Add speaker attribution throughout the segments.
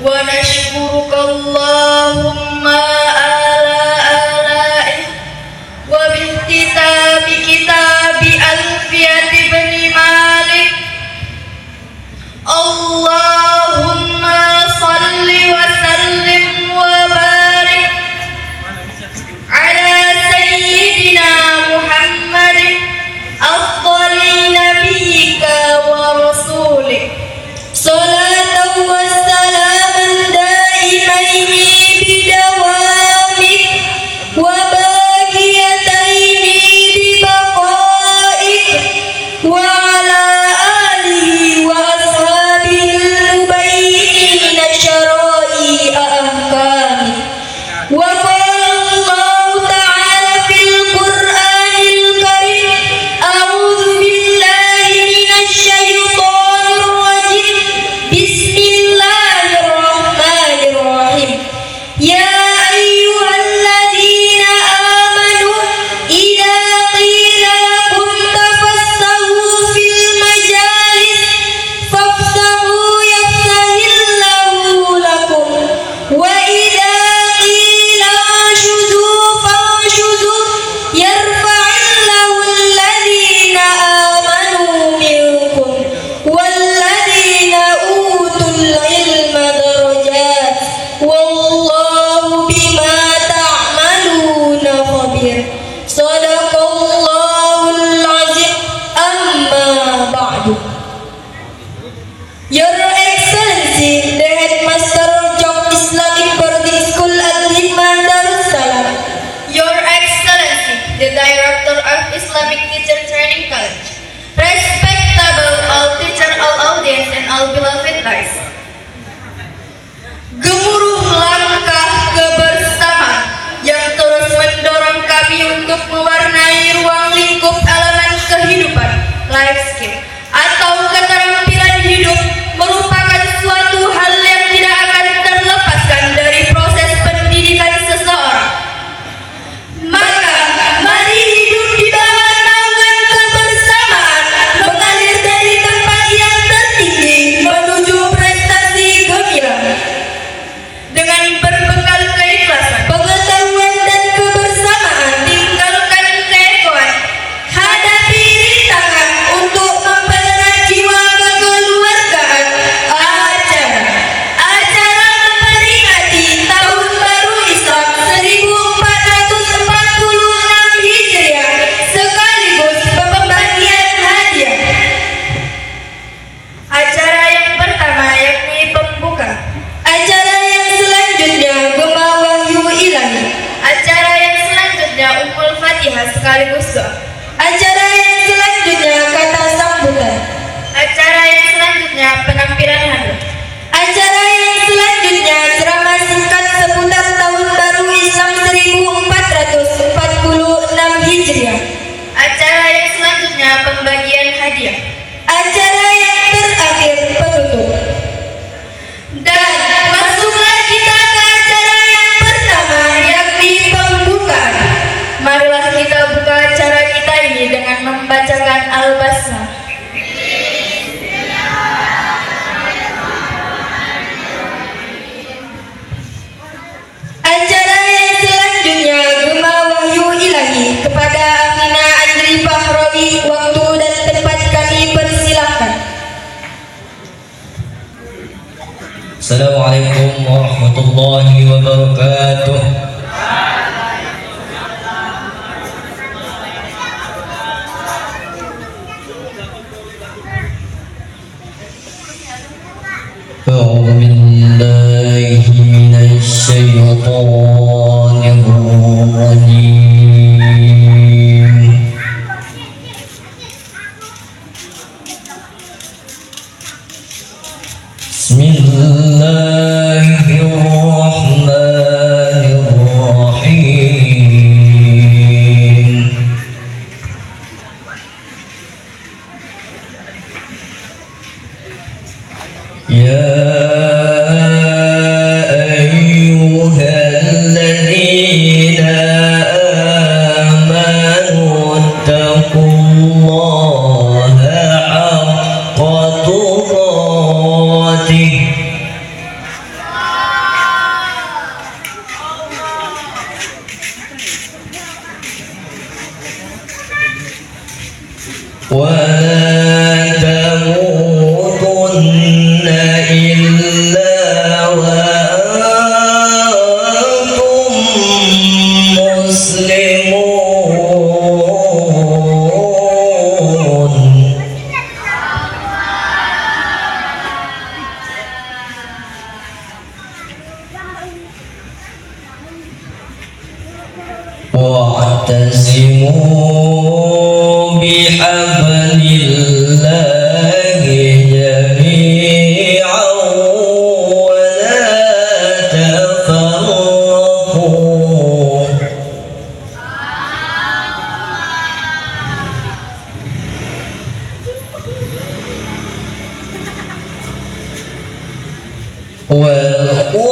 Speaker 1: ونشكرك اللهم على آلائك وباختتام كتاب ألفية بن مالك. اللهم صل وسلم وبارك على سيدنا محمد أفضل نبيك ورسولك صلاة وسلاما دائمين بدوامك وباقيتين ببقائك وعلى آله وأصحابه المبينين شرائع أحكامك. وقال الله تعالى في القرآن الكريم: أعوذ بالله من الشيطان الرجيم، بسم الله الرحمن الرحيم. يا أيها الذين آمنوا إذا قيل لكم تفسحوا في المجالس فافسحوا يفسح الله لكم، وإذا قيل انشزوا فانشزوا يرفع الله الذين آمنوا منكم والذين أوتوا العلم درجات والله بما تعملون خبير. صدق الله العظيم. أما بعد. Your Excellency, the Headmaster of Islamic Boarding School Al-Hikmah Darussalam. Your Excellency, the Director of Islamic Teacher Training College. Respectable all teacher, all audience, and all beloved guys. Gemuruh langkah kebersamaan yang terus mendorong kami untuk mewarnai ruang lingkup elemen kehidupan, life skill, atau keterampilan hidup merupakan suatu hal yang tidak akan terlepaskan dari proses pendidikan seseorang. Maka, mari hidup di bawah naungan kebersamaan, mengalir dari tempat yang tertinggi menuju prestasi gemilang. Dengan berbekal keikhlasan, pengetahuan dan kebersamaan, tinggalkan keegoan, hadapi rintangan untuk mempererat jiwa kekeluargaan. Acara memperingati Tahun Baru Islam 1446 Hijriah sekaligus pembagian hadiah. Acara yang pertama yakni pembuka. Acara yang selanjutnya Gema Wahyu Ilahi. Acara yang selanjutnya Ummul Fatihah sekaligus doa. Acara yang selanjutnya kata sambutan. Acara yang selanjutnya penampilan hadroh. Acara yang selanjutnya ceramah singkat seputar Tahun Baru Islam 1446 Hijriah. Acara yang selanjutnya pembagian hadiah. Acara yang terakhir penutup. Dan masuklah kita ke acara yang pertama, yakni pembukaan. Marilah kita buka acara kita ini dengan membacakan Al-Basmalah. Acara yang selanjutnya Gema Wahyu Ilahi kepada Afina Andri Fahrawi. Waktu dan tempat kami persilahkan.
Speaker 2: Assalamualaikum warahmatullahi wabarakatuh. A'udzu billahi minasy syaithanir rajim. Bismillahirrahmanirrahim. Ya ayyuhalladzina amanu taqullaha haqqa tuqatih واعتصموا بحبل الله جميعا ولا تفرقوا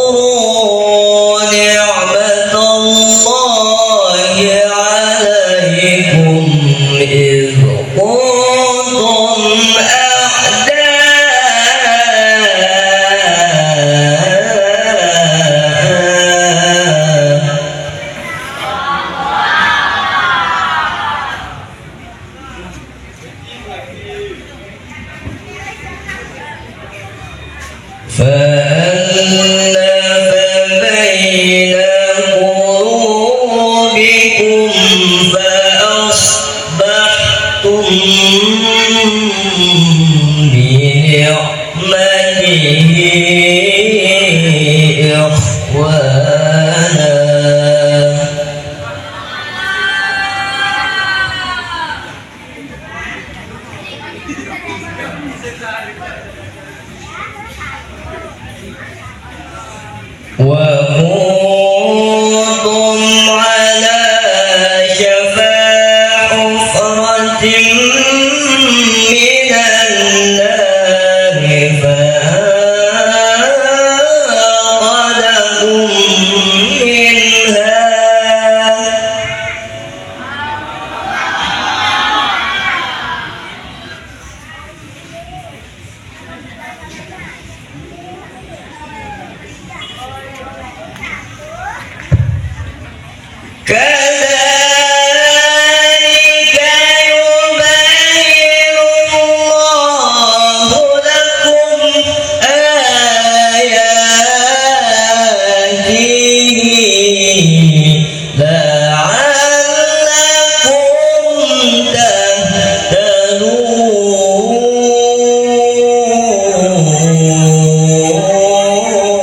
Speaker 2: واذكروا نعمة الله عليكم إذ كنتم فألف بين قلوبكم فأصبحتم بنعمته إخوانا وكنتم على شفا حفرة من النار فأنقذكم منها كذلك يبين الله لكم آياته لعلكم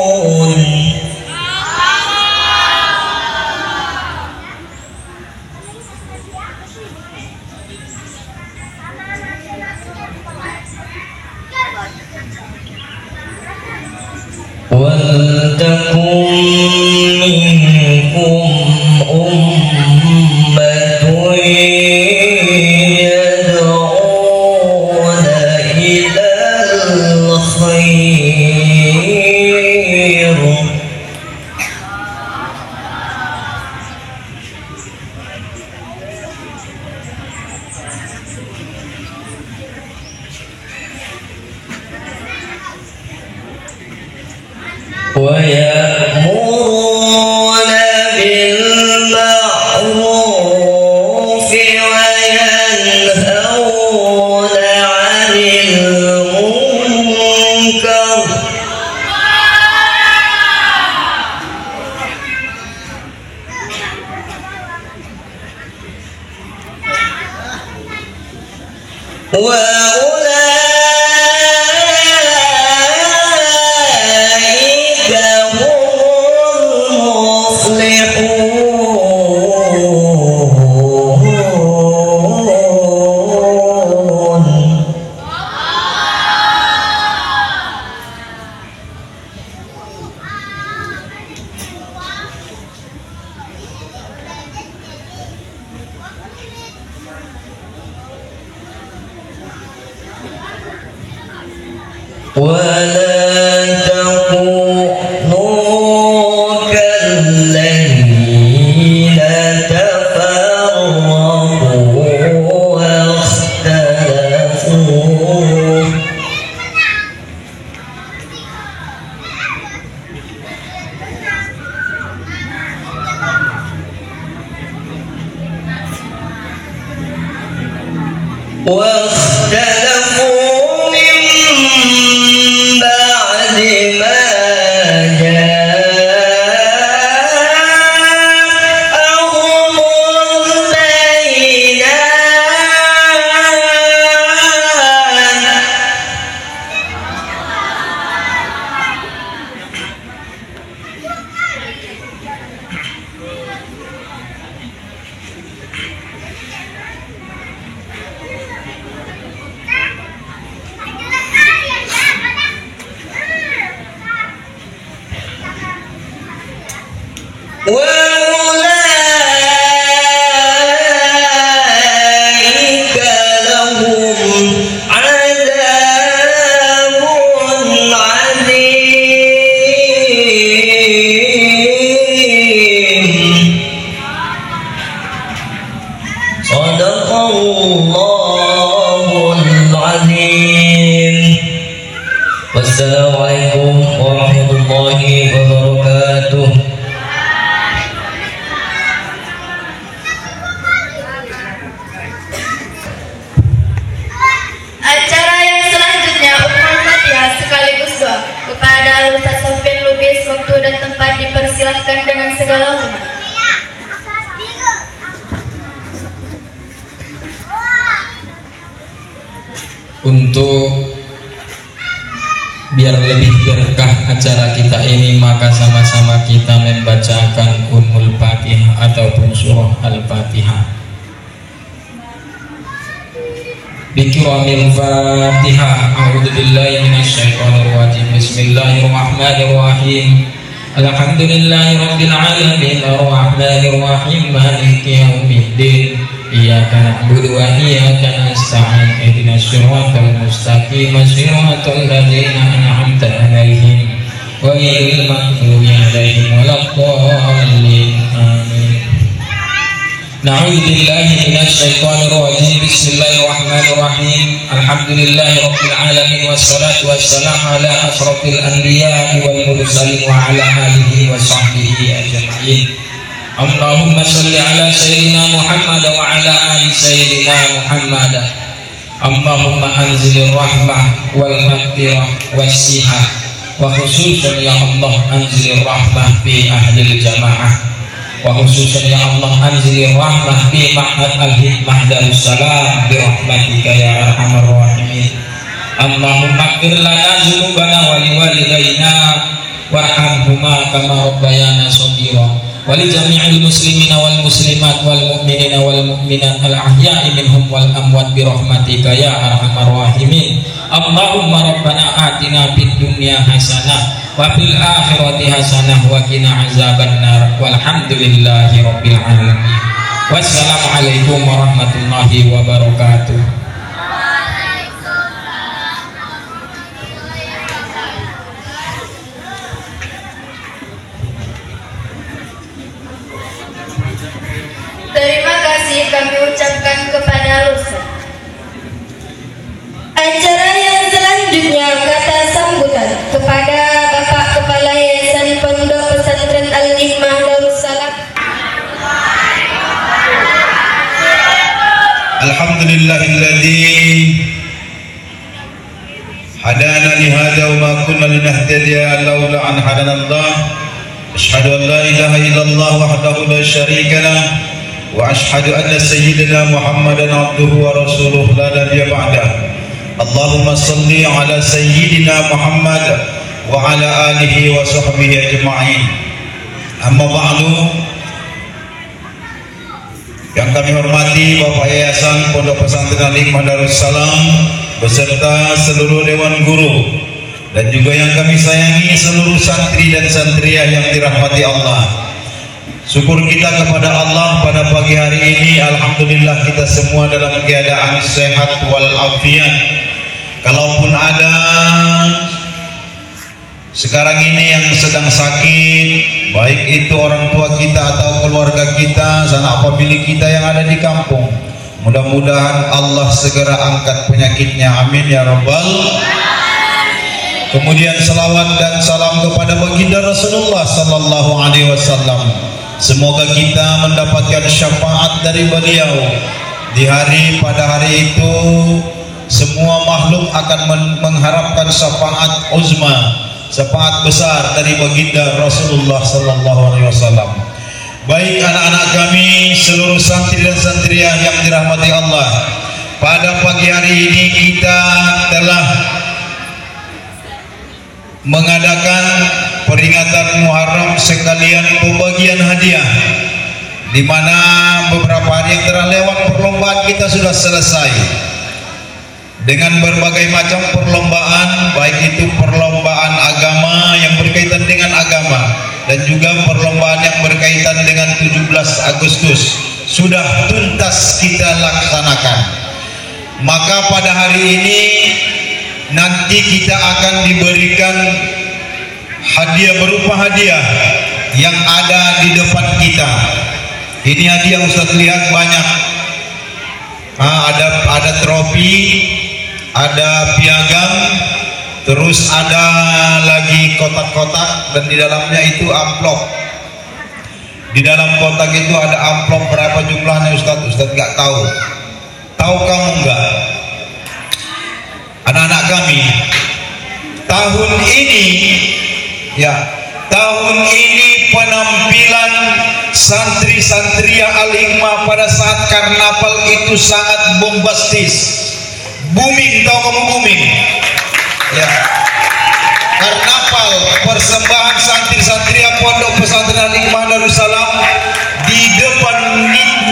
Speaker 2: تهتدون ولتكن منكم أمة يدعون إلى الخير ويأمرون بالمعروف وينهون عن المنكر وأولئك هم المفلحون ولا تكونوا كالذين تفرقوا واختلفوا واختلفوا من بعد ما جاءهم البينات وأولئك لهم عذاب عظيم. صدق الله العظيم. والسلام عليكم ورحمة الله وبركاته.
Speaker 1: Acara yang selanjutnya Ummul Fatihah sekaligus doa. Kepada Ustaz Sofyan Lubis, waktu dan tempat dipersilahkan dengan segala hormat.
Speaker 3: Untuk biar lebih berkah acara kita ini, maka sama-sama kita membacakan Ummul Fatihah ataupun surah Al-Fatihah. Bikiramil Fatihah. A'udzubillahi minasyaitonir rajim. Bismillahirrahmanirrahim. Alhamdulillahirabbil alamin arrahmanir rahim maliki yaumiddin. Iyyaka na'budu wa iyyaka nasta'in. Ihdinas siratal mustaqim, siratal ladzina an'amta 'alaihim ghairil maghdubi 'alaihim waladdallin. Amin. Na'udzubillahi minasyaitonir rajim. Bismillahirrahmanirrahim. Alhamdulillahirabbil alamin wassalatu wassalamu ala asyrafil anbiya'i wal mursalin wa ala alihi wa sahbihi ajma'in. Allahumma shalli ala sayyidina Muhammad wa ala ali sayyidina Muhammad. Allahumma anzilir rahmah wal maghfirah wassihah, wa khususan ya Allah anzilir rahmah fi ahlil jamaah, wa khususan ya Allah anzilir rahmah fi ma'had al-hikmah darussalam bi rahmatika ya arhamar rahimin. Allahumma ighfir lana dzunubana wa liwalidayna warhamhuma kama rabbayana shaghira. Walijami'il muslimina wal muslimat wal mu'minina wal mu'minat al ahya'i minhum wal amwat bi rahmatika ya arhamar rahimin. Allahumma rabbana atina fid dunya hasanah wa fil akhirati hasanah wa qina azabannar. Walhamdulillahi rabbil alamin. Wassalamualaikum warahmatullahi wabarakatuh.
Speaker 1: Terima kasih kami ucapkan kepada Ustaz. Acara yang selanjutnya kata sambutan kepada Bapak Kepala Yayasan Pondok Pesantren Al-Hikmah Darussalam.
Speaker 4: Alhamdulillahilladzi hadana li hadza wa ma kunna linahtadiya laula an hadanallah. Asyhadu an la ilaha illallah wahdahu la syarika lah wa asyhadu anna sayyidina Muhammadan abduhu wa rasuluhu la nabiyya ba'dah. Allahumma salli ala sayyidina Muhammad wa ala alihi wa sahbihi ajma'in. Amma ba'du. Yang kami hormati Bapak Yayasan Pondok Pesantren Al-Hikmah Darussalam beserta seluruh Dewan Guru, dan juga yang kami sayangi seluruh santri dan santriah yang dirahmati Allah. Syukur kita kepada Allah pada pagi hari ini, alhamdulillah kita semua dalam keadaan sehat walafiat. Kalaupun ada sekarang ini yang sedang sakit, baik itu orang tua kita atau keluarga kita, sanak famili kita yang ada di kampung, mudah-mudahan Allah segera angkat penyakitnya, amin ya rabbal. Kemudian salawat dan salam kepada baginda Rasulullah sallallahu alaihi wasallam. Semoga kita mendapatkan syafaat dari beliau di hari pada hari itu. Semua makhluk akan mengharapkan syafaat uzma, syafaat besar dari baginda Rasulullah sallallahu alaihi wasallam. Baik anak-anak kami, seluruh santri dan santriah yang dirahmati Allah, pada pagi hari ini kita telah mengadakan peringatan Muharram sekalian pembagian hadiah, di mana beberapa hari yang telah lewat perlombaan kita sudah selesai dengan berbagai macam perlombaan, baik itu perlombaan agama yang berkaitan dengan agama dan juga perlombaan yang berkaitan berkaitan dengan 17 Agustus sudah tuntas kita laksanakan. Maka pada hari ini nanti kita akan diberikan hadiah berupa hadiah yang ada di depan kita. Ini hadiah Ustaz lihat banyak. Ada trofi, ada piagam, terus ada lagi kotak-kotak, dan di dalamnya itu amplop. Di dalam kotak itu ada amplop, berapa jumlahnya Ustaz? Ustaz nggak tahu. Tahu kamu nggak? Anak-anak kami, tahun ini penampilan santri-santria Al-Hikmah pada saat karnaval itu sangat bombastis, booming. Tahu kamu booming? Ya, karnaval persembahan santri-santria Pondok Pesantren Al-Hikmah Darussalam di depan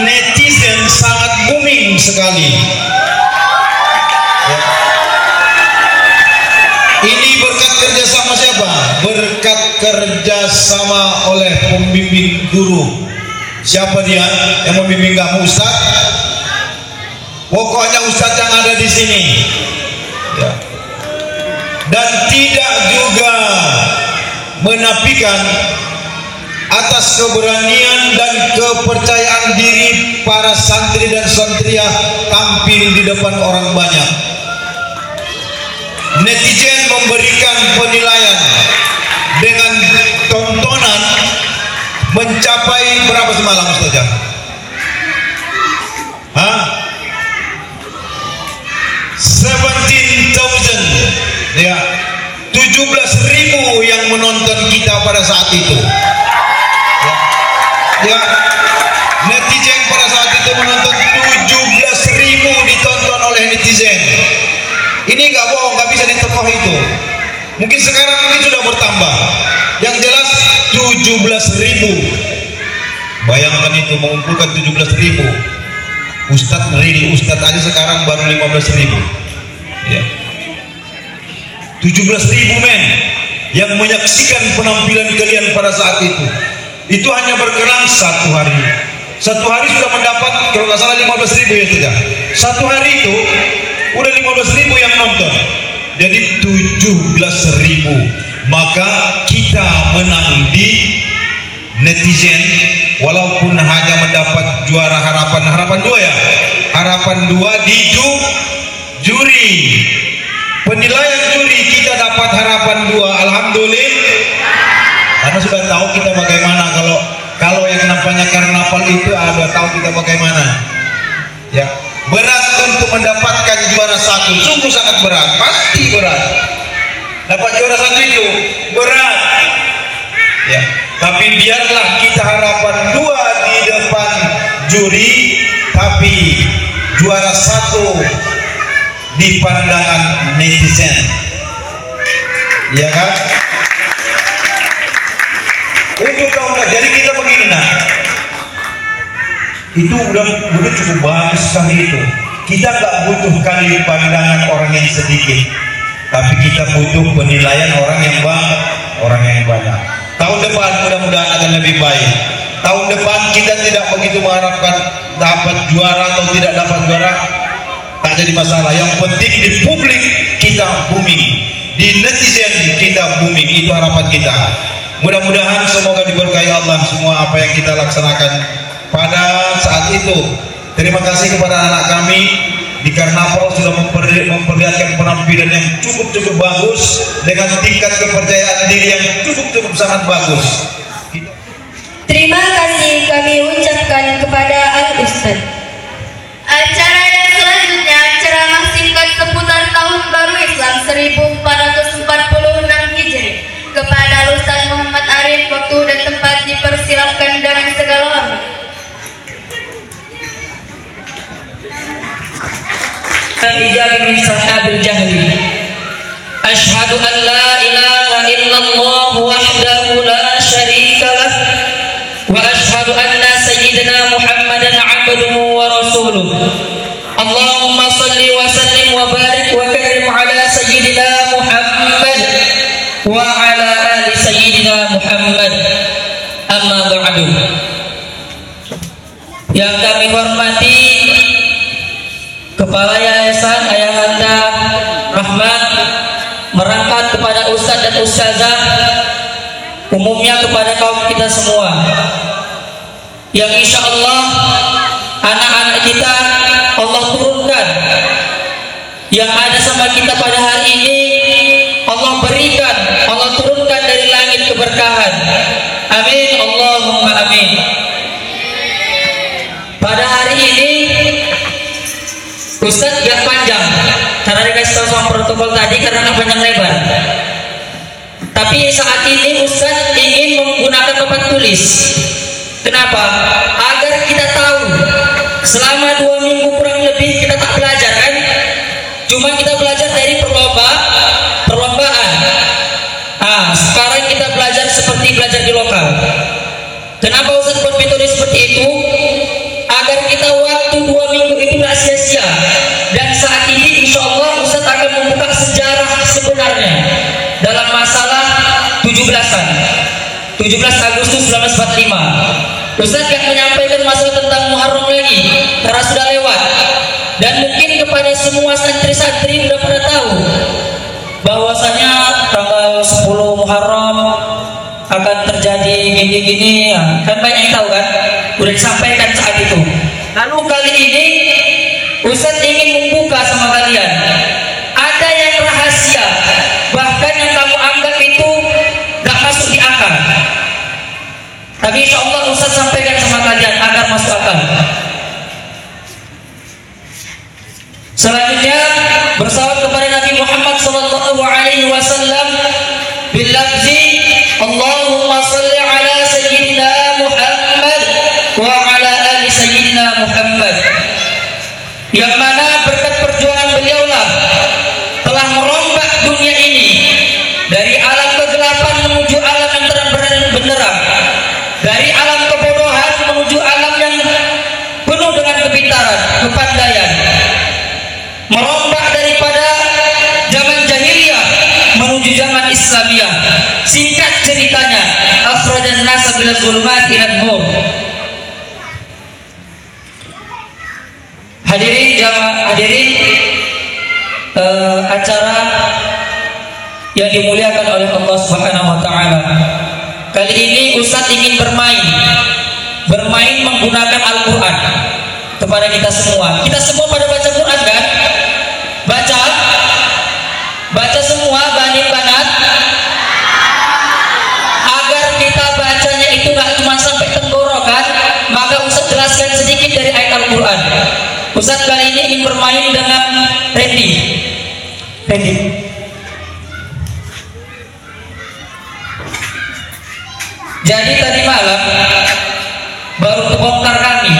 Speaker 4: netizen sangat booming sekali. Ya. Ini berkat kerjasama siapa? Berkat kerjasama oleh pembimbing guru. Siapa dia yang membimbing kamu? Ustaz? Pokoknya Ustaz yang ada di sini. Ya. Dan tidak juga menafikan atas keberanian dan kepercayaan diri para santri dan santria tampil di depan orang banyak. Netizen memberikan penilaian dengan tontonan mencapai berapa semalam Ustaz? Hah? 17,000, ya, 17.000 yang menonton kita pada saat itu. Ya, netizen pada saat itu menonton 17.000 ditonton oleh netizen. Ini nggak bohong, nggak bisa ditebak itu. Mungkin sekarang ini sudah bertambah. Yang jelas 17.000. Bayangkan itu, mengumpulkan 17.000. Ustadz aja sekarang baru 15.000. Ya. 17.000 men yang menyaksikan penampilan kalian pada saat itu. Itu hanya berkelang satu hari. Satu hari sudah mendapat kalau nggak salah 15.000 ya saja. Satu hari itu udah 15.000 yang nonton. Jadi 17.000. Maka kita menang di netizen, walaupun hanya mendapat juara harapan 2 ya. Harapan 2 di juri. Penilaian juri kita dapat harapan 2. Alhamdulillah. Karena sudah tahu kita bagaimana kalau yang namanya karnaval itu ada tahu kita bagaimana. Ya. Berat untuk mendapatkan juara 1, sungguh sangat berat, pasti berat. Dapat juara 1 itu berat. Ya. Tapi biarlah kita harapan 2 di depan juri, tapi juara 1 di pandangan netizen. Ya kan? Untuk kaum, jadi kita begini nah. Itu udah cukup bagus sekali itu. Kita nggak butuh kali pandangan orang yang sedikit, tapi kita butuh penilaian orang yang banyak. Tahun depan mudah-mudahan akan lebih baik. Tahun depan kita tidak begitu mengharapkan dapat juara atau tidak dapat juara, tak jadi masalah. Yang penting di publik kita booming, di netizen kita booming, itu harapan kita. Mudah-mudahan semoga diberkahi Allah semua apa yang kita laksanakan pada saat itu. Terima kasih kepada anak kami di karnaval sudah memperlihatkan penampilan yang cukup bagus dengan tingkat kepercayaan diri yang cukup sangat bagus.
Speaker 1: Terima kasih kami ucapkan kepada Al-Ustaz. Acara yang selanjutnya ceramah singkat seputar Tahun Baru Islam 1446 Hijri kepada Al-Ustaz Muhammad Arif. Waktu dan tempat dipersilahkan dengan segala hormat.
Speaker 5: Ijab min sahabil jahli. Ashhadu an la ilaha illallah wahdahu la syarika lah wa ashhadu anna sayyidina Muhammadan abduhu wa rasuluh. Allahumma salli wa sallim wa barik wa karim ala sayyidina Muhammad wa ala ali sayyidina Muhammad. Amma ba'du. Yang kami hormati Kepala Yayasan Ayahanda Rahmat, merangkat kepada Ustadz dan Ustazah, umumnya kepada kaum kita semua, yang insya Allah anak-anak kita Allah turunkan, yang ada sama kita pada hari ini Allah berikan, Allah turunkan dari langit keberkahan. Amin, Allahumma amin. Pada hari ini Ustadz gak panjang karena dikasih tahu sama protokol tadi, karena gak panjang lebar. Tapi saat ini Ustadz ingin menggunakan papan tulis. Kenapa? Agar kita tahu selama 2 minggu kurang lebih kita tak belajar kan? Cuma kita belajar dari perlombaan. Sekarang kita belajar seperti belajar di lokal. Kenapa Ustadz buat metode seperti itu? Agar kita waktu 2 minggu itu tidak sia-sia. Dan saat ini insya Allah Ustadz akan membuka sejarah sebenarnya dalam masalah 17-an 17 Agustus 1945. Ustadz yang menyampaikan masalah tentang Muharram lagi karena sudah lewat. Dan mungkin kepada semua santri-santri sudah pada tahu bahwasanya tanggal 10 Muharram akan terjadi gini-gini ya. Kan banyak yang tahu kan? Udah disampaikan saat itu. Lalu kali ini Ustadz ingin membuka sama kalian. Ada yang rahasia, bahkan yang kamu anggap itu gak masuk di akal. Tapi insya Allah Ustadz sampaikan sama kalian agar masuk akal. Selanjutnya bersalawat kepada Nabi Muhammad SAW bil lafzi Allahumma salli ala sayyidina Muhammad wa ala ali sayyidina Muhammad, yang mana berkat perjuangan beliaulah telah merombak dunia ini dari alam kegelapan menuju alam yang terang benderang, dari alam kebodohan menuju alam yang penuh dengan kepintaran, kepandaian, merombak daripada zaman jahiliyah menuju zaman Islamiyah. Singkat ceritanya, akhrajan nasa bil zulumati ila nur. Hadirin acara yang dimuliakan oleh Allah Subhanahu wa taala. Kali ini Ustadz ingin bermain menggunakan Al-Qur'an kepada kita semua. Kita semua pada baca Quran kan? Baca semua banin banat. Agar kita bacanya itu gak cuma sampai tenggorokan, maka Ustadz jelaskan sedikit dari ayat Al-Quran. Ustadz kali ini ingin bermain dengan Randy. Jadi tadi malam baru kebongkar kami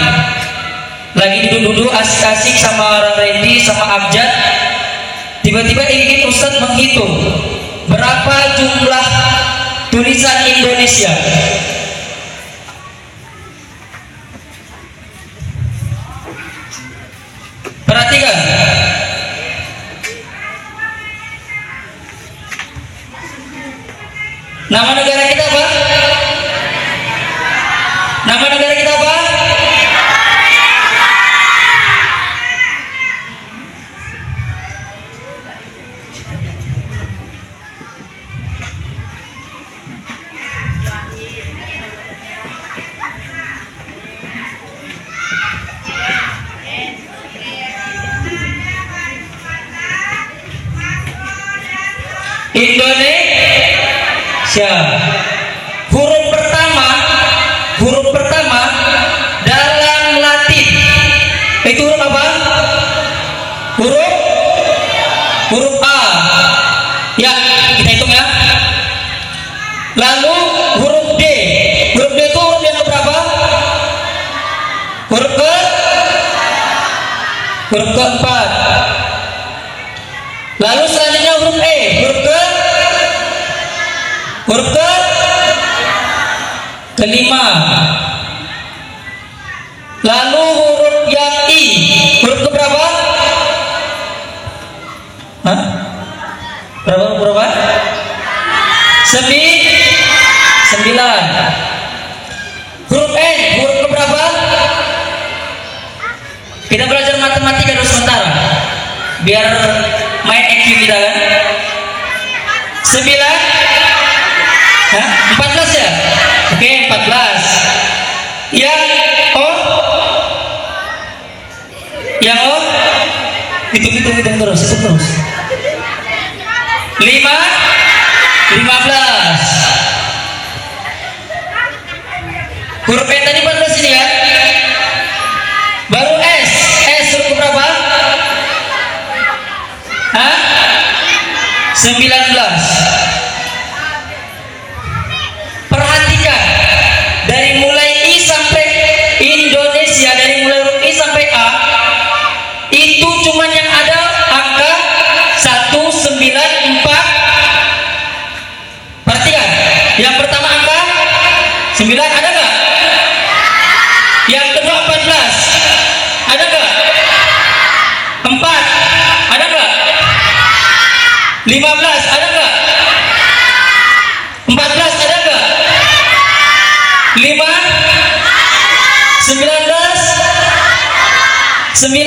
Speaker 5: lagi duduk-duduk asik-asik sama orang Randy sama Abjad. Tiba-tiba ingin Ustadz menghitung berapa jumlah tulisan Indonesia. Perhatikan. Nama negara kita apa? Nama negara kita apa? Indonesia. Huruf pertama dalam Latin itu huruf apa? Huruf A. Ya, kita hitung ya. Lalu huruf D. Huruf D itu huruf yang keberapa? Huruf keempat. Lalu selanjutnya huruf E. Huruf kelima. Lalu huruf yang I. Huruf keberapa? Hah? Berapa? 9. Kita belajar matematika dulu sementara, biar main IQ kita kan. 9, 14 ya? Oke, 14. Yang O, hitung terus. 5, 15. Huruf E tadi 14 ini ya. Baru S huruf berapa? 19. Perhatikan, dari mulai I sampai Indonesia, dari mulai huruf I sampai A, itu cuman yang ada angka 194. Perhatikan, yang pertama angka 9, ada nggak? Yang kedua 14, ada nggak? 4, ada nggak? 15, ada nggak? 14, ada nggak? 5, 19, 9,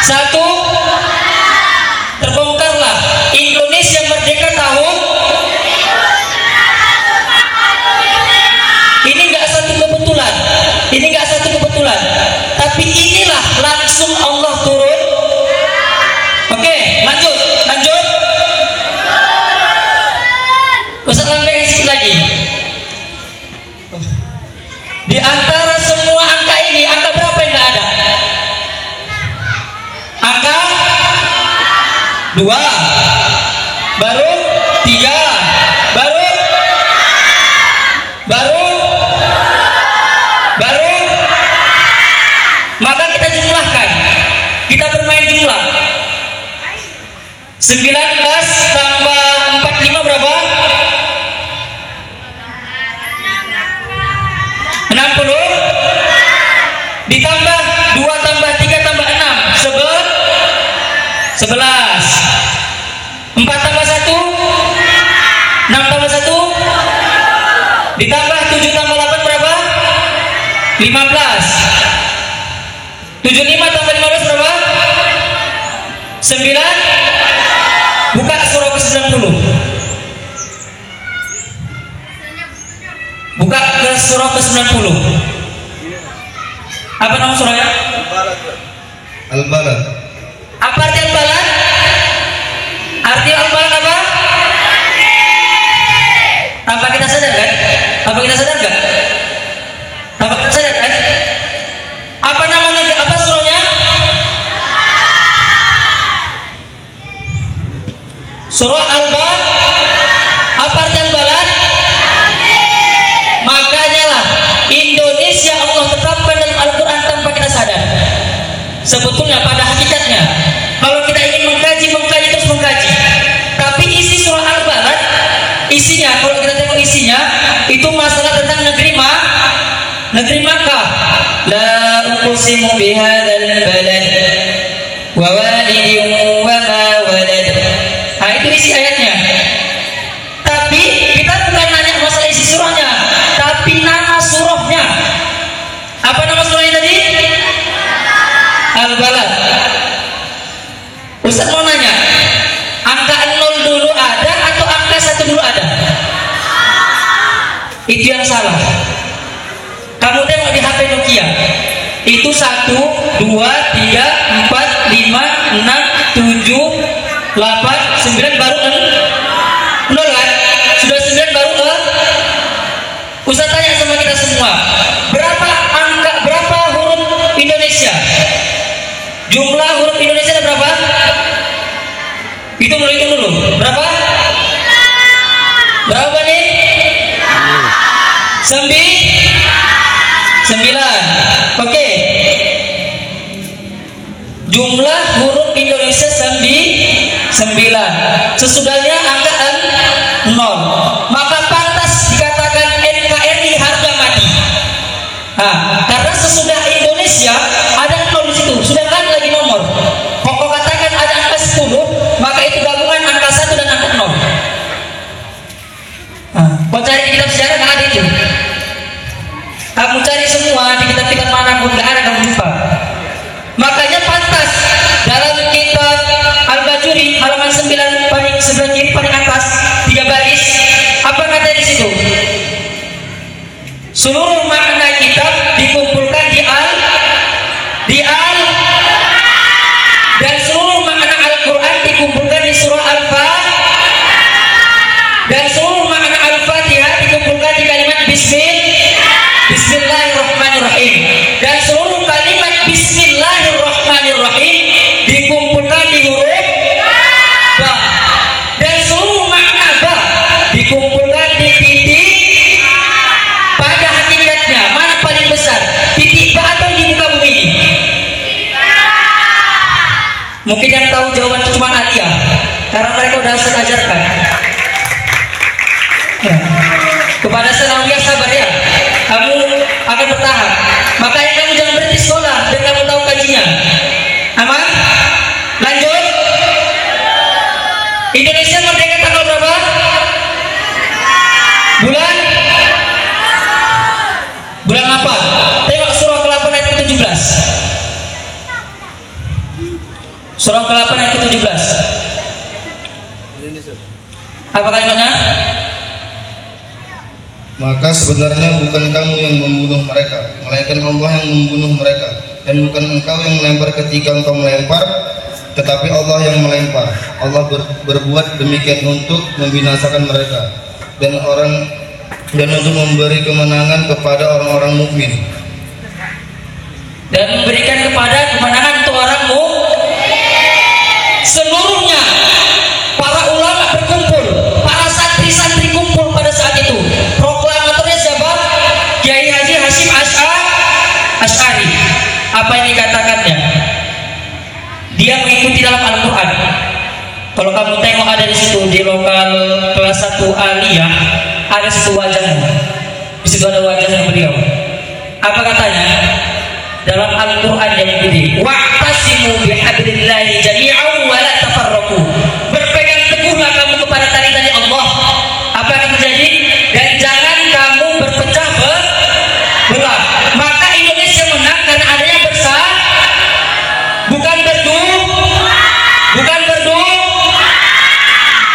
Speaker 5: 1. Terbongkarlah Indonesia merdeka tahun. Ini nggak satu kebetulan, tapi inilah langsung Allah turun. Oke, lanjut. Ustaz lambaikan sedikit lagi. Di antara semua angka ini, angka berapa yang nggak ada? Angka 2, baru 3, baru, maka kita jumlahkan, kita bermain jumlah. 19 tambah 45 berapa? 60. Ditambah 2 tambah 3 tambah 6 11. 4 tambah 1 6 tambah 1 ditambah 7 tambah 8 berapa? 15. 75 tambah 15 berapa? 9. Buka surah ke-90. Buka ke surah ke-90. Apa nama surahnya?
Speaker 4: Al-Balad.
Speaker 5: Apa arti Al-Balad? Arti Al-Balad apa? Tanpa kita sadar kan? Tanpa kita sadar kan? Apa namanya? Apa surahnya? Surah Al-Balad. Apa arti Al-Balad? Makanya lah Indonesia Allah tetapkan dalam Al-Quran tanpa kita sadar. Sebetulnya pada hakikatnya, kalau kita ingin mengkaji terus mengkaji. Tapi isi surah Al-Balad, isinya kalau kita tengok isinya, itu masalah tentang negeri Makkah. La uqsimu bihadzal balad wa walidin wa ma walad. Itu isi ayatnya. Tapi kita bukan nanya masalah isi surahnya, tapi nama surahnya. Apa nama surahnya tadi? Al-Balad. Ustaz mau nanya, angka 0 dulu ada atau angka 1 dulu ada? Itu yang salah. Kamu tengok di HP Nokia, itu 1, 2, 3, 4, 5, 6, 7, 8, 9 baru 0 kan? Sudah 9 baru Ustaz tanya sama kita semua, berapa huruf Indonesia? Jumlah huruf Indonesia ada berapa? Hitung dulu. Berapa? Berapa nih? 9. Oke. Jumlah huruf Indonesia 9. Sesudahnya angka 0. Maka pantas dikatakan NKRI harga mati. Karena sesudah Indonesia ada 0 di situ, sudah kan lagi nomor. Kok katakan ada angka 10, maka itu gabungan angka 1 dan angka 0. Kau cari di kitab sejarah nggak ada itu. Kamu cari semua di kitab-kitab manapun nggak ada, kamu jumpa. Seluruh makna kitab dikumpulkan di dan seluruh makna Al-Quran dikumpulkan di surah Al-Fatihah, dan seluruh makna Al-Fatihah dikumpulkan di kalimat Bismillahirrahmanirrahim, dan seluruh kalimat Bismillahirrahmanirrahim dikumpulkan di huruf ba, dan seluruh makna ba dikumpulkan di titik. Pada hakikatnya mana paling besar, titik ba atau di muka bumi ini? Mungkin yang tahu jawaban itu cuma Alia, karena mereka udah saya ajarkan. Ya. Kepada Sanawiyah sabar ya, kamu akan bertahan. Makanya kamu jangan berhenti sekolah dan kamu tahu kajinya. Aman? Lanjut. Indonesia merdeka tanggal berapa? Bulan apa? Tengok surah ke-8 ayat ke-17. Surah ke-8 ayat ke-17. Apa kalimatnya?
Speaker 6: Maka sebenarnya bukan kamu yang membunuh mereka, melainkan Allah yang membunuh mereka, dan bukan engkau yang melempar ketika engkau melempar, tetapi Allah yang melempar. Allah berbuat demikian untuk membinasakan mereka dan untuk memberi kemenangan kepada orang-orang mukmin.
Speaker 5: Dan memberikan kepada kemenangan untuk orang seluruhnya. Para ulama berkumpul, para santri-santri kumpul pada saat itu. Proklamatornya siapa? Kiai Haji Hasyim Asy'ari. Apa yang dikatakannya? Dia mengikuti dalam Al-Quran. Kalau kamu tengok ada di situ di lokal kelas 1 Aliyah, ada satu wajahnya. Di situ ada wajahnya beliau. Apa katanya? Dalam Al-Quran yang mengikuti, wa'tasimu bihablillahi jami'an wa la tafarraqu. Berpegang teguhlah kamu kepada tali-tali Allah. Apa yang terjadi? Dan jangan kamu berpecah belah. Maka Indonesia menang karena adanya bukan berdu.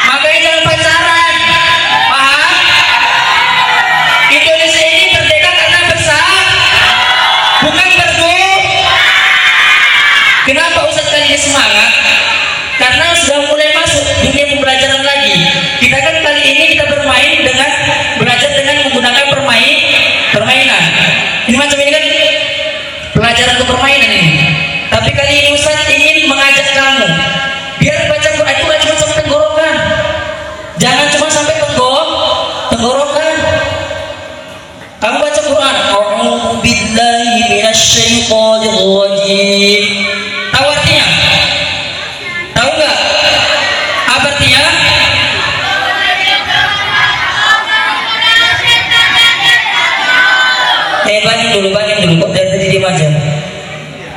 Speaker 5: Makanya jangan pacaran. Paham? Indonesia ini merdeka karena bukan berdu. Kenapa Ustaz kali ini semangat? Karena sudah mulai masuk dunia pembelajaran lagi. Kita kan kali ini kita belajar dengan menggunakan permainan. Ini macam ini kan pelajaran untuk permainan ini. Tapi kali ini Ustaz ingin mengajak kamu biar baca Quran itu gak cuma sampai tenggorokan. Jangan cuma sampai tenggorokan. Kamu baca Quran, a'udzu billahi minasyaitonir rajim. Tahu artinya? Tahu enggak? Apa artinya? Banding dulu kok dari tadi diam aja.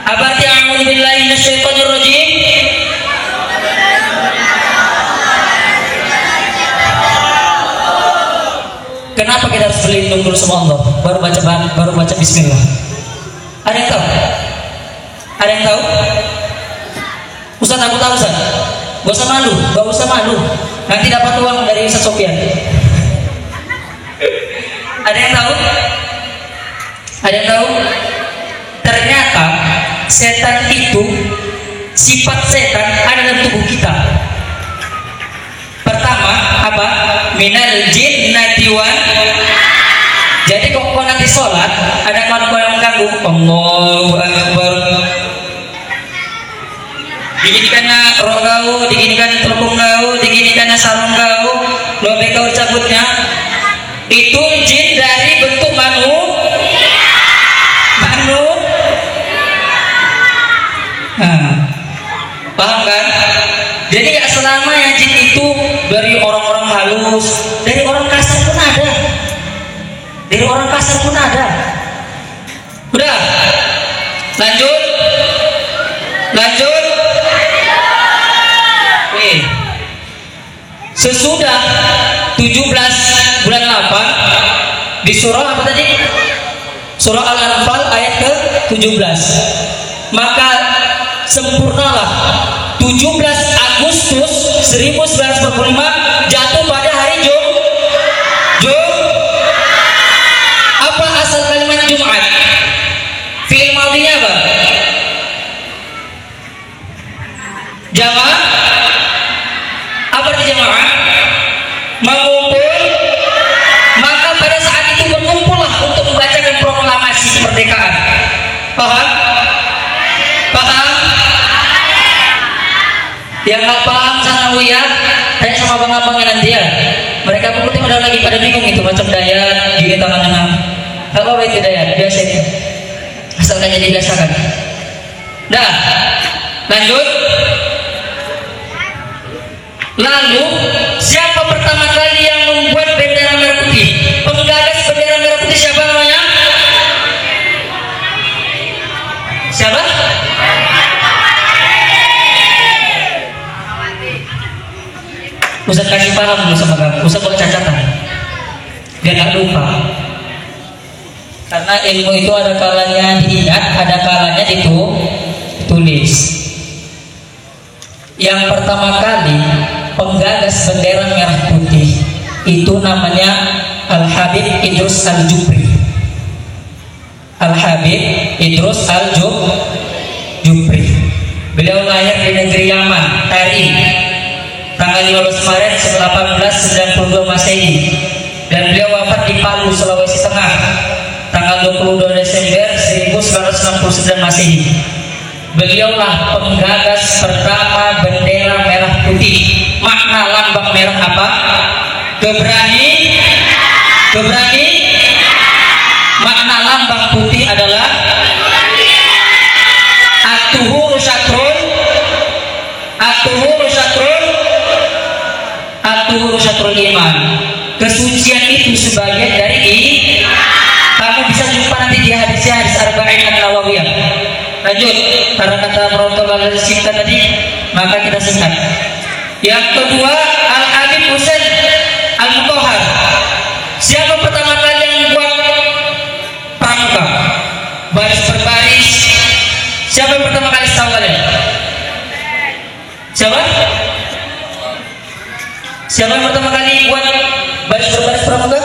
Speaker 5: Apa arti a'udzu billahi minasyaitonir rajim? Kenapa kita harus berlindung dulu sama Allah? Baru baca bismillah. Ada yang tahu? Ada yang tahu? Ustaz, aku tahu Ustaz. Gak usah malu. Nanti dapat uang dari Ustaz Sofyan. Ada yang tahu? Ada yang tahu? Ternyata setan itu, sifat setan ada dalam tubuh kita. Pertama apa? Minal jinnati wan. Jadi kok nanti sholat ada kawan-kawan yang mengganggu, Allahu Akbar, diginikannya roh kau, diginikannya telpung kau, diginikannya sarung kau, lobe kau cabutnya. Itu jin dari bentuk paham kan? Jadi gak selamanya jin itu dari orang-orang halus, dari orang kasar pun ada. Udah, lanjut. Oke. Sesudah 17 bulan 8 di surah apa tadi? Surah Al-Anfal ayat ke-17. Maka sempurnalah 17 Agustus 1945 jatuh pada hari Jumat. Apa mengumpul, maka pada saat itu berkumpullah untuk membacakan proklamasi kemerdekaan. Paham? Paham? Yang nggak paham sanawiyah, tanya sama abang-abangnya nanti ya. Mereka pun ada lagi pada bingung itu macam dayat, gini tangan tengah. Gak apa-apa itu dayat, biasa itu. Asalkan jadi biasakan. Dah, lanjut. Lalu siapa pertama kali yang membuat bendera merah putih? Penggagas bendera merah putih siapa namanya? Siapa? Ustaz kasih paham dulu sama kamu. Ustaz buat catatan biar gak lupa. Karena ilmu itu ada kalanya diingat, ada kalanya ditulis. Yang pertama kali penggagas bendera merah putih itu namanya Al-Habib Idrus Al-Jupri. Al-Habib Idrus Al-Jupri. Beliau lahir di negeri Yaman, RI, tanggal 15 Maret 1892 Masehi, dan beliau wafat di Palu, Sulawesi Tengah, tanggal 22 Desember 1969 Masehi. Beliaulah penggagas pertama bendera merah putih. Makna lambang merah apa? Keberani. Makna lambang putih adalah at-tuhuru syatrul iman. Kesucian itu sebagian dari kamu bisa jumpa nanti di hadis Arba'in An-Nawawiyah. Lanjut, karena kata protokol kita tadi, maka kita singkat. Yang kedua, Al-Habib Husain Al-Mutahhar. Siapa pertama kali yang buat pramuka baris berbaris? Siapa yang pertama kali tahu kalian? Siapa? Siapa yang pertama kali buat baris berbaris pramuka?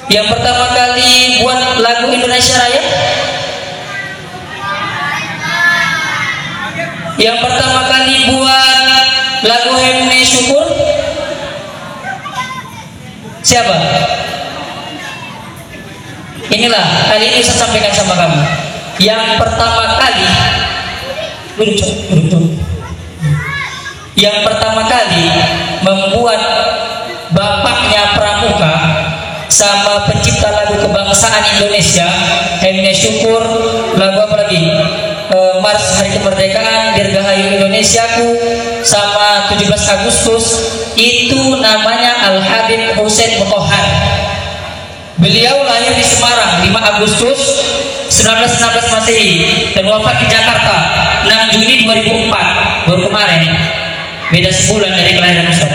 Speaker 5: Yang pertama kali buat lagu Indonesia Raya? Yang pertama kali buat lagu Himne Syukur? Siapa? Inilah kali ini saya sampaikan sama kamu. Yang pertama kali yang pertama kali membuat bapaknya pramuka sama pencipta lagu kebangsaan Indonesia, Himne Syukur, lagu apa lagi? Mars Hari Kemerdekaan, Dirgahayu Indonesiaku, sama 17 Agustus, itu namanya Al-Habib Husain Mutahhar. Beliau lahir di Semarang 5 Agustus 1916 Masehi dan wafat di Jakarta 6 Juni 2004, baru kemarin, beda sebulan dari kelahiran Ustaz.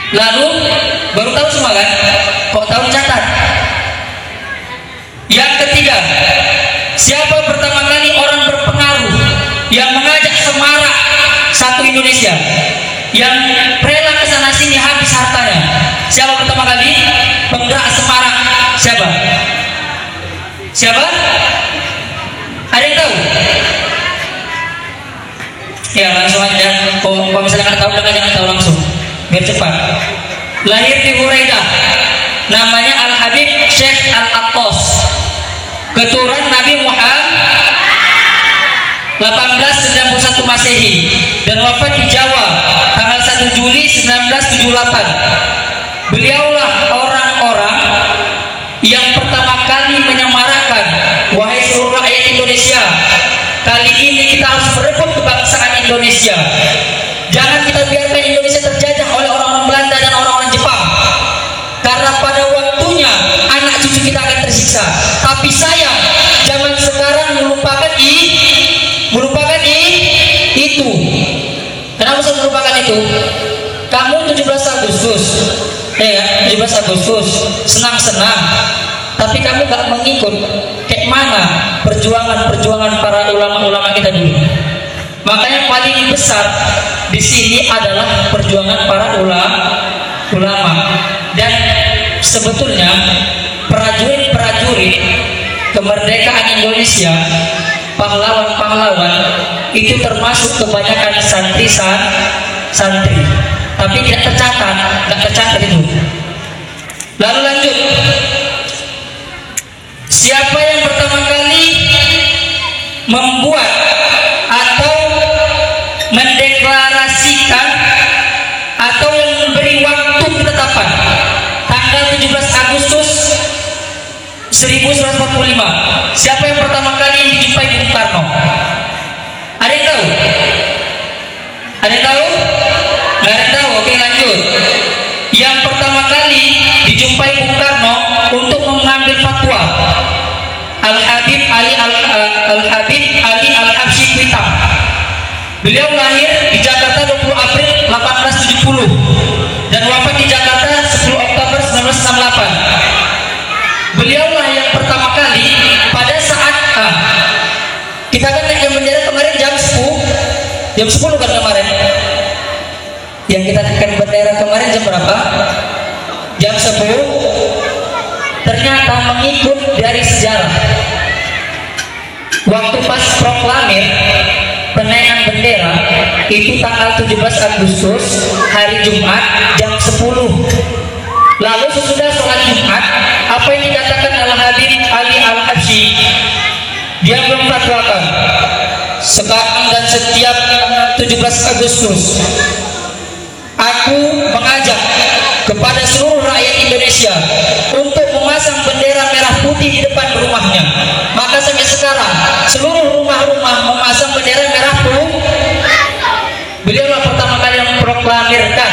Speaker 5: Lalu baru tahu semua kan? Kok tahu catat? Yang ketiga, siapa pertama kali orang berpengaruh yang mengajak semarak satu Indonesia, yang rela kesana sini habis hartanya? Siapa pertama kali penggerak semarak? Siapa? Siapa? Ada yang tahu? Ya langsung aja. Kalau misalnya nggak tahu, jangan tahu langsung. Biar cepat. Lahir di Huraidah, namanya Al-Habib Syekh Al-Attas, keturunan Nabi Muhammad 1891 Masehi, dan wafat di Jawa tanggal 1 Juli 1978. Beliaulah orang-orang yang pertama kali menyemarakan, wahai seluruh rakyat Indonesia, kali ini kita harus merebut kebangsaan Indonesia. Jangan kita biarkan Indonesia terjajah oleh orang-orang Belanda dan orang-orang Jepang, karena pada waktunya anak cucu kita akan tersiksa. Tapi sayang, zaman sekarang melupakan itu. Kenapa saya melupakan itu? Kamu 17 Agustus, 17 Agustus senang-senang, tapi kamu gak mengikut kayak mana perjuangan para ulama-ulama kita dulu. Makanya paling besar di sini adalah perjuangan para ulama. Dan sebetulnya prajurit-prajurit kemerdekaan Indonesia pahlawan-pahlawan itu termasuk kebanyakan santri, tapi tidak tercatat itu. Lalu lanjut, siapa yang pertama kali membuat atau mendeklarasikan atau yang memberi waktu ketetapan tanggal 17 Agustus 1945, siapa yang pertama kali dijumpai Bung Karno? Ada yang tahu? Ada yang tahu? Nggak ada yang tahu. Oke, lanjut. Yang pertama kali dijumpai Bung Karno untuk mengambil fatwa Al-Habib Ali Al-Habsyi Kuitang. Beliau lahir di Jakarta 20 April 1870 dan wafat di Jakarta 10 Oktober 1968. Beliaulah yang pertama kali pada saat kita kan naik bendera kemarin jam 10 kan kemarin. Yang kita naikkan bendera kemarin jam berapa? Jam 10. Ternyata mengikut dari sejarah. Waktu pas proklamir penaikan bendera itu tanggal 17 Agustus hari Jumat jam 10. Lalu sesudah sholat Jumat, apa yang dikatakan Al-Habib Ali Al-Habsyi, dia memfatwakan sekarang dan setiap 17 Agustus aku mengajak kepada seluruh rakyat Indonesia untuk memasang bendera merah putih di depan rumahnya. Maka sampai sekarang seluruh rumah-rumah memasang bendera merah putih. Beliaulah pertama kali yang memproklamirkan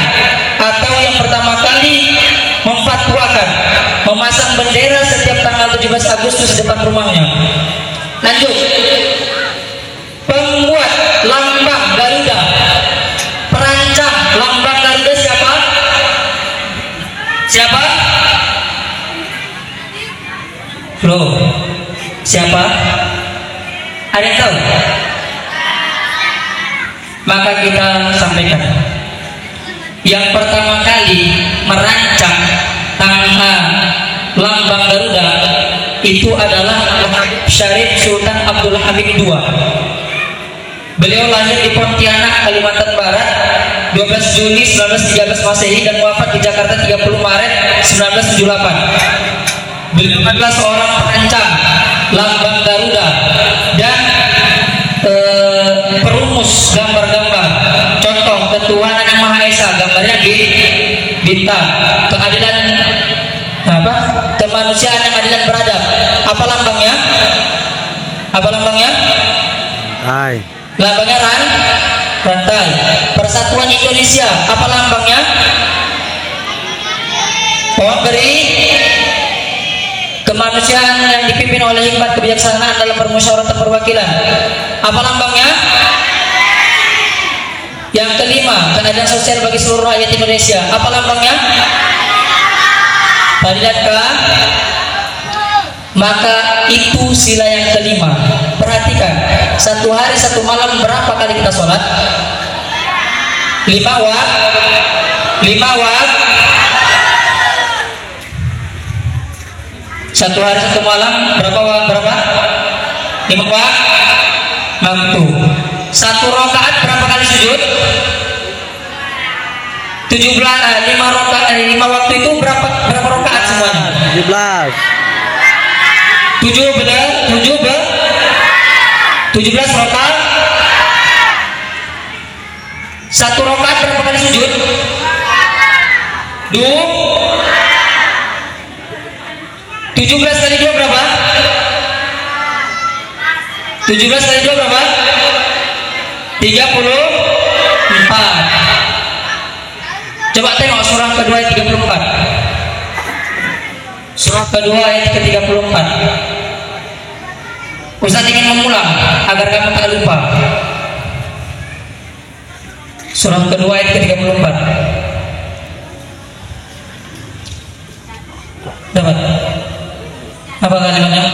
Speaker 5: atau yang pertama kali memfatwakan memasang bendera setiap tanggal 17 Agustus di depan rumahnya. Lanjut, pembuat lambang Garuda, perancang lambang Garuda siapa? Siapa? Loh, siapa? Ada yang tahu? Maka kita sampaikan. Yang pertama kali merancang lambang Garuda itu adalah Habib Syarif Sultan Abdul Hamid II. Beliau lahir di Pontianak, Kalimantan Barat 12 Juni 1913 Masehi dan wafat di Jakarta 30 Maret 1978. Beliau adalah seorang perancang lambang Garuda dan perumus gambar-gambar. Contoh, ketuhanan yang Maha Esa, gambarnya bintang. Keadilan kemanusiaan yang adil dan beradab. Apa lambangnya? Apa lambangnya?
Speaker 7: Hai.
Speaker 5: Lambangnya rantai. Persatuan Indonesia, apa lambangnya? Pohon beri. Kemanusiaan yang dipimpin oleh hikmat kebijaksanaan dalam permusyawaratan perwakilan. Apa lambangnya? Yang kelima, keadilan sosial bagi seluruh rakyat Indonesia. Apa lambangnya? Keadilan. Maka itu sila yang kelima. Perhatikan, satu hari satu malam berapa kali kita sholat? 5 waktu. Satu hari satu malam berapa? 5 waktu. Satu rakaat berapa kali sujud? 5 waktu itu berapa rakaat semuanya? 17 rakaat. Satu rakaat berapa kali sujud? 17 kali 2 berapa? 17 kali 2 berapa? 34. Coba tengok surah kedua ayat 34. Surah kedua ayat ke-34. Ustaz ingin mengulang agar kamu tak lupa. Surah kedua ayat ke-34. Dapat? Apa kalimatnya?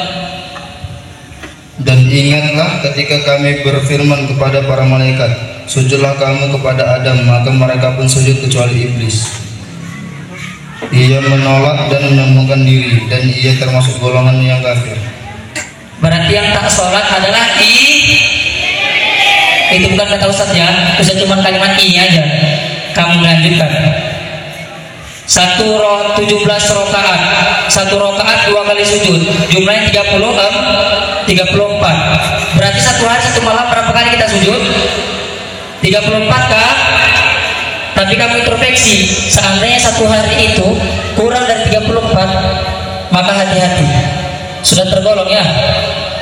Speaker 6: Dan ingatlah ketika kami berfirman kepada para malaikat, sujudlah kamu kepada Adam, maka mereka pun sujud kecuali iblis. Ia menolak dan menyombongkan diri, dan ia termasuk golongan yang kafir.
Speaker 5: Berarti yang tak sholat adalah itu bukan kata Ustaz ya, Ustaz cuma kalimat i aja. Kamu lanjutkan. 17 rakaat, 1 rakaat 2 kali sujud, jumlahnya 34. Berarti satu hari satu malam berapa kali kita sujud? 34 kah? Tapi kamu introspeksi, seandainya satu hari itu kurang dari 34, maka hati-hati. Sudah tergolong ya?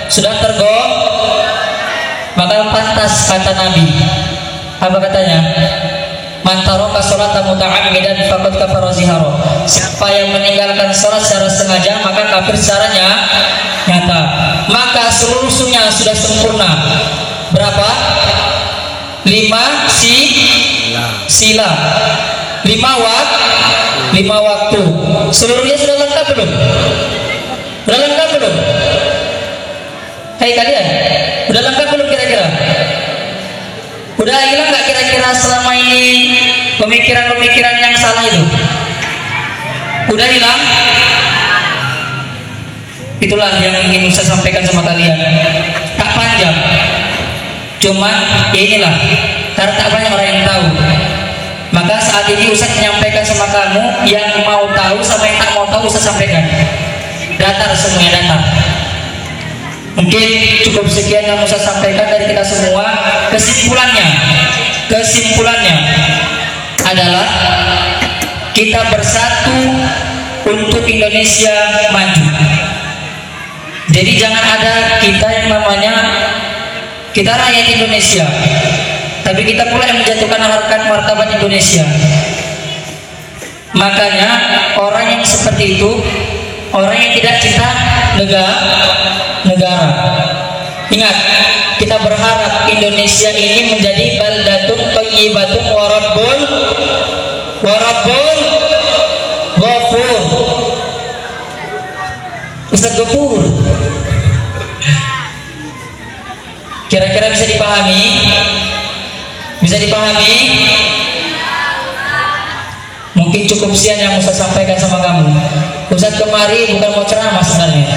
Speaker 5: Sudah tergolong, maka pantas kata Nabi. Apa katanya? Man taraka sholata muta'ammidan faqad kafara zihara. Siapa yang meninggalkan sholat secara sengaja maka kafir secara nyata. Maka seluruh sunnah sudah sempurna. Berapa? 5 sila. 5 waktu. Seluruhnya sudah lengkap belum? Sudah lengkap belum? Hei kalian, udah lengkap belum kira-kira? Udah hilang nggak kira-kira selama ini pemikiran-pemikiran yang salah itu? Udah hilang? Itulah yang ingin saya sampaikan sama kalian. Tak panjang, cuman ya inilah, karena tak banyak orang yang tahu. Maka saat ini Ustaz menyampaikan sama kamu, yang mau tahu sama yang tak mau tahu Ustaz sampaikan. Datar semuanya, datar. Mungkin cukup sekian yang Ustaz sampaikan dari kita semua. Kesimpulannya adalah kita bersatu untuk Indonesia maju. Jadi jangan ada kita yang namanya kita rakyat Indonesia, tapi kita pula yang menjatuhkan harkat martabat Indonesia. Makanya orang yang seperti itu orang yang tidak cinta negara. Ingat, kita berharap Indonesia ini menjadi baldatun thayyibatun wa rabbul ghafur. Ustaz Ghafur. Kira-kira bisa dipahami? Bisa dipahami? Mungkin cukup sekian yang Ustaz sampaikan sama kamu. Ustaz kemari bukan mau ceramah sebenarnya,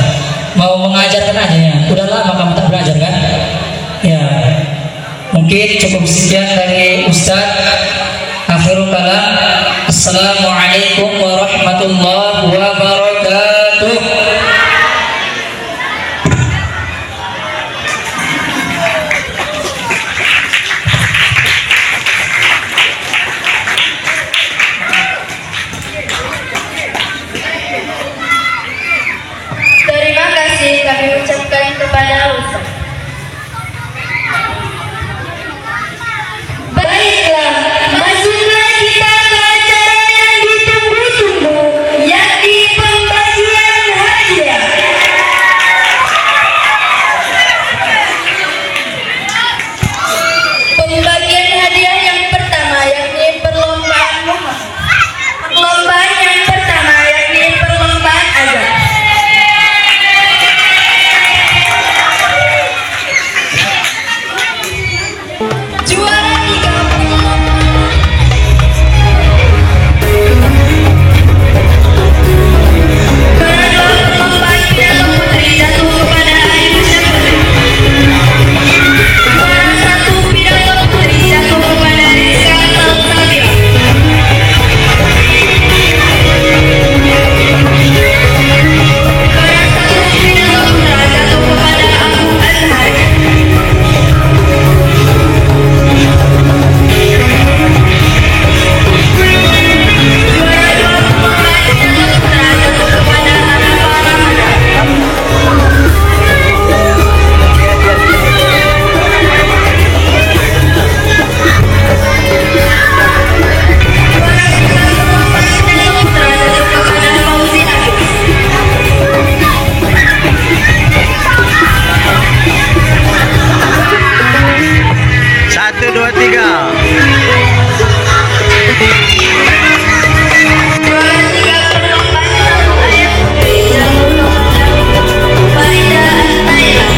Speaker 5: mau mengajarkan aja ya. Udah lama kamu tak belajar kan? Ya, mungkin cukup sekian dari Ustaz. Akhirul kalam. Assalamualaikum warahmatullahi wabarakatuh.
Speaker 1: Terima kasih kami ucapkan kepada Ustaz. Baiklah, masuklah kita ke acara yang ditunggu-tunggu, yakni pembagian hadiah. Pembagian hadiah yang pertama yakni perlombaan Muhammad. Perlombaan yang pertama yakni perlombaan azan. Juara 3 perlombaan pidato putri jatuh kepada Aisyah Putri. Juara 1 pidato putri jatuh kepada Rizka Al-Sabira. Juara 1 pidato putra jatuh kepada Abu Azhar. Juara 2 perlombaan pidato putra jatuh kepada Hanafa Ramadan. Juara 3 perlombaan pidato putra jatuh kepada Fauzi Agus.
Speaker 7: 1, 2, 3.
Speaker 1: Juara 3 perlombaan ayat putri jatuh kepada Farida Al-Naila.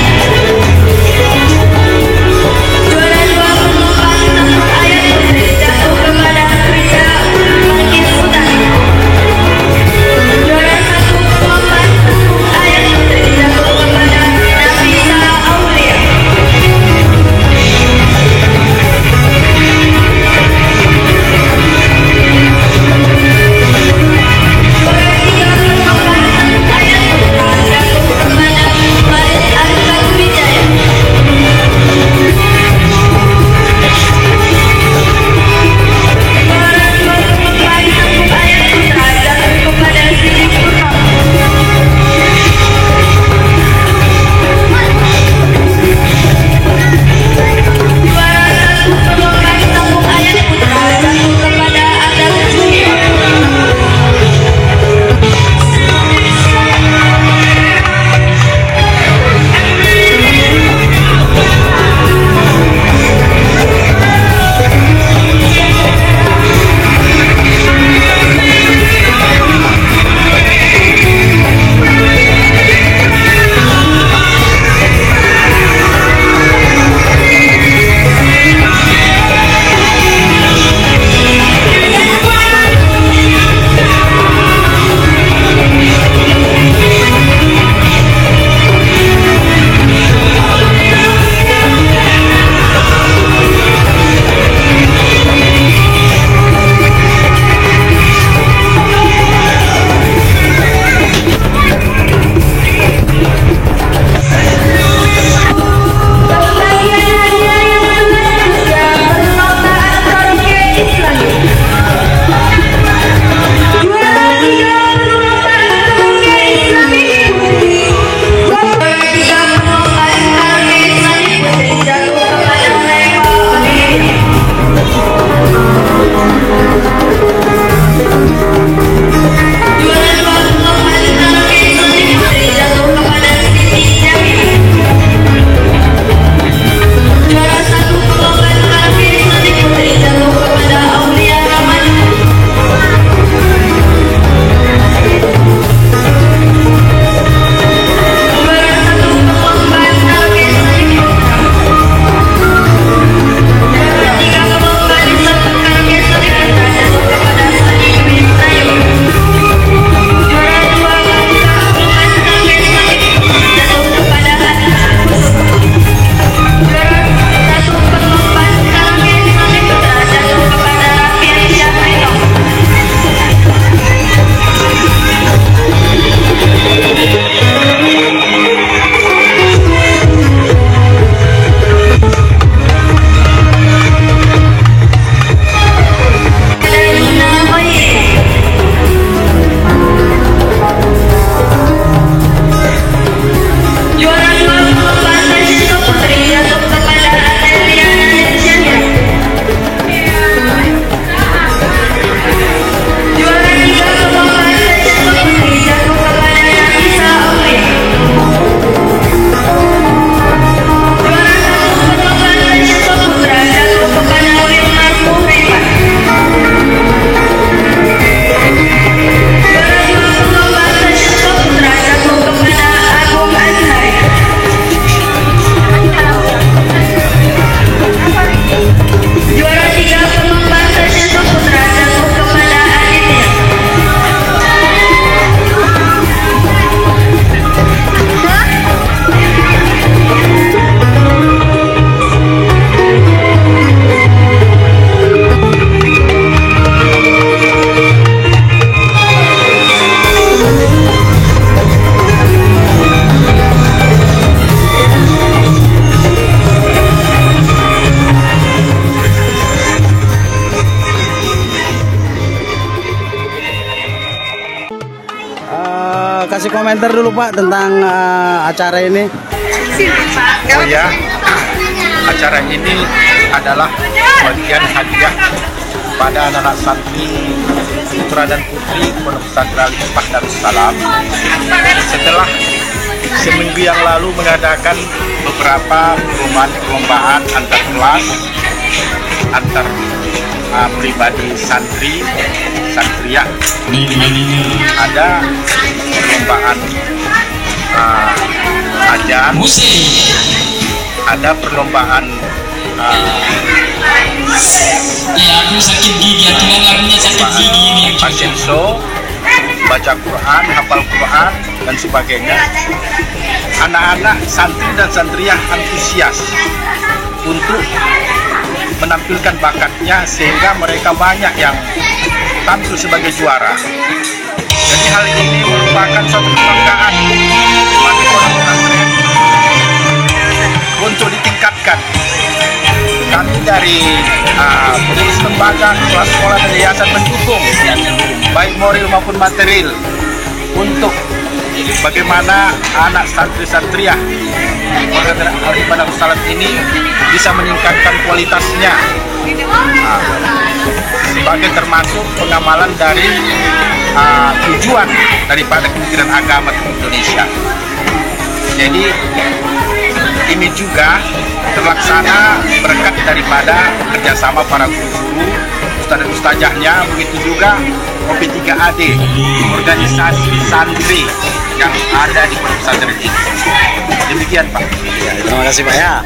Speaker 1: Juara 2 perlombaan ayat putri jatuh kepada Risa Ulfakir Utari. Juara 1 perlombaan ayat putri jatuh kepada Nafisa
Speaker 7: komentar dulu Pak tentang acara ini.
Speaker 8: Oh ya, acara ini adalah bagian hadiah pada anak-anak santri putra dan putri Pondok Pesantren Al-Hikmah Darussalam setelah seminggu yang lalu mengadakan beberapa perlombaan antar kelas, antar pribadi santriah. Ada perlombaan ajan, ada perlombaan
Speaker 5: aku sakit gigi, tulang lagunya sakit gigi ini.
Speaker 8: fashion show, baca Quran, hafal Quran dan sebagainya. Anak-anak santri dan santriah antusias untuk menampilkan bakatnya sehingga mereka banyak yang tampil sebagai juara. Jadi hal ini merupakan suatu kebanggaan bagi pondok pesantren untuk ditingkatkan. Kami dari pengurus lembaga, kelas sekolah dan yayasan mendukung baik moral maupun material untuk bagaimana anak santri-santriah Pesantren Al-Hikmah Darussalam ini bisa meningkatkan kualitasnya sebagai termasuk pengamalan dari tujuan daripada Kementerian Agama Indonesia. Jadi ini juga terlaksana berkat daripada kerjasama para guru-guru, ustaz dan ustazahnya, begitu juga OP3AD, organisasi santri yang ada di pondok pesantren ini. Demikian Pak.
Speaker 7: Terima kasih Pak ya.